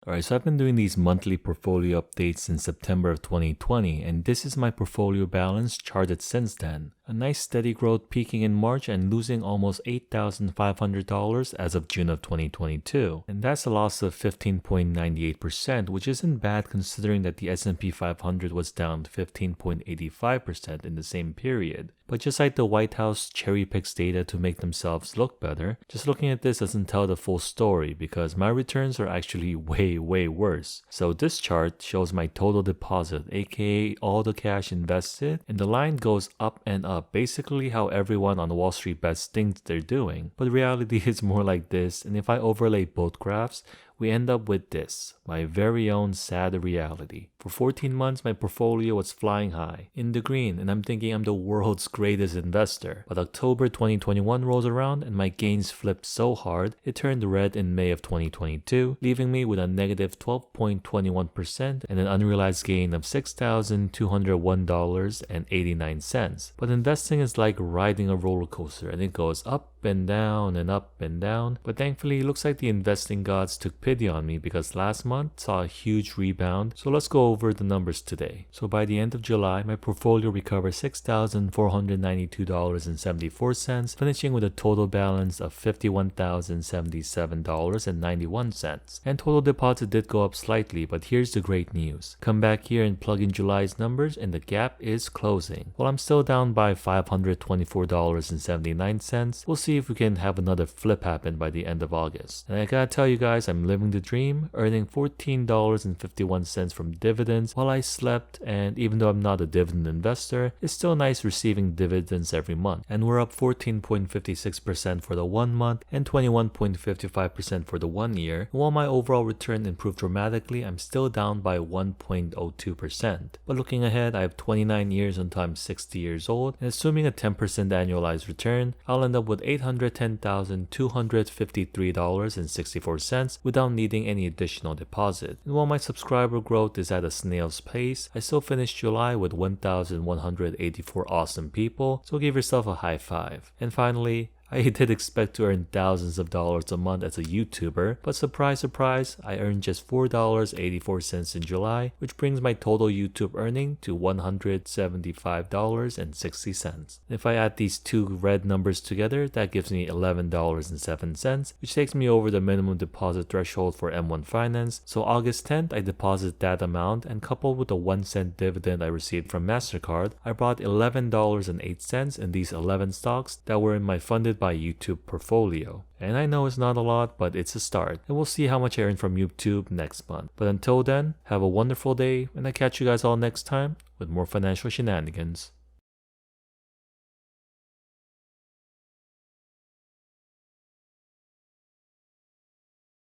Alright, so I've been doing these monthly portfolio updates since September of 2020, and this is my portfolio balance charted since then. A nice steady growth peaking in March and losing almost $8,500 as of June of 2022. And that's a loss of 15.98%, which isn't bad considering that the S&P 500 was down 15.85% in the same period. But just like the White House cherry picks data to make themselves look better, just looking at this doesn't tell the full story because my returns are actually way worse. So this chart shows my total deposit, aka all the cash invested, and the line goes up and up, basically how everyone on Wall Street Bets thinks they're doing. But reality is more like this, and if I overlay both graphs, we end up with this, my very own sad reality. For 14 months, my portfolio was flying high, in the green, and I'm thinking I'm the world's greatest investor. But October 2021 rolls around and my gains flipped so hard, it turned red in May of 2022, leaving me with a negative 12.21% and an unrealized gain of $6,201.89. But investing is like riding a roller coaster, and it goes up and down and up and down. But thankfully, it looks like the investing gods took pity on me because last month saw a huge rebound. So let's go over the numbers today. So by the end of July, my portfolio recovered $6,492.74, finishing with a total balance of $51,077.91. And total deposit did go up slightly, but here's the great news. Come back here and plug in July's numbers and the gap is closing. While I'm still down by $524.79, we'll see if we can have another flip happen by the end of August. And I gotta tell you guys, I'm living the dream, earning $14.51 from dividends while I slept, and even though I'm not a dividend investor, it's still nice receiving dividends every month. And we're up 14.56% for the 1 month and 21.55% for the 1 year. And while my overall return improved dramatically, I'm still down by 1.02%. But looking ahead, I have 29 years until I'm 60 years old, and assuming a 10% annualized return, I'll end up with $810,253.64 without needing any additional deposit. And while my subscriber growth is at a snail's pace, I still finished July with 1,184 awesome people, so give yourself a high five. And finally, I did expect to earn thousands of dollars a month as a YouTuber, but surprise, I earned just $4.84 in July, which brings my total YouTube earning to $175.60. If I add these two red numbers together, that gives me $11.07, which takes me over the minimum deposit threshold for M1 Finance. So August 10th, I deposit that amount, and coupled with the 1-cent dividend I received from MasterCard, I brought $11.08 in these 11 stocks that were in my funded by YouTube portfolio. And I know it's not a lot, but it's a start, and we'll see how much I earn from YouTube next month. But until then, have a wonderful day, and I catch you guys all next time with more financial shenanigans.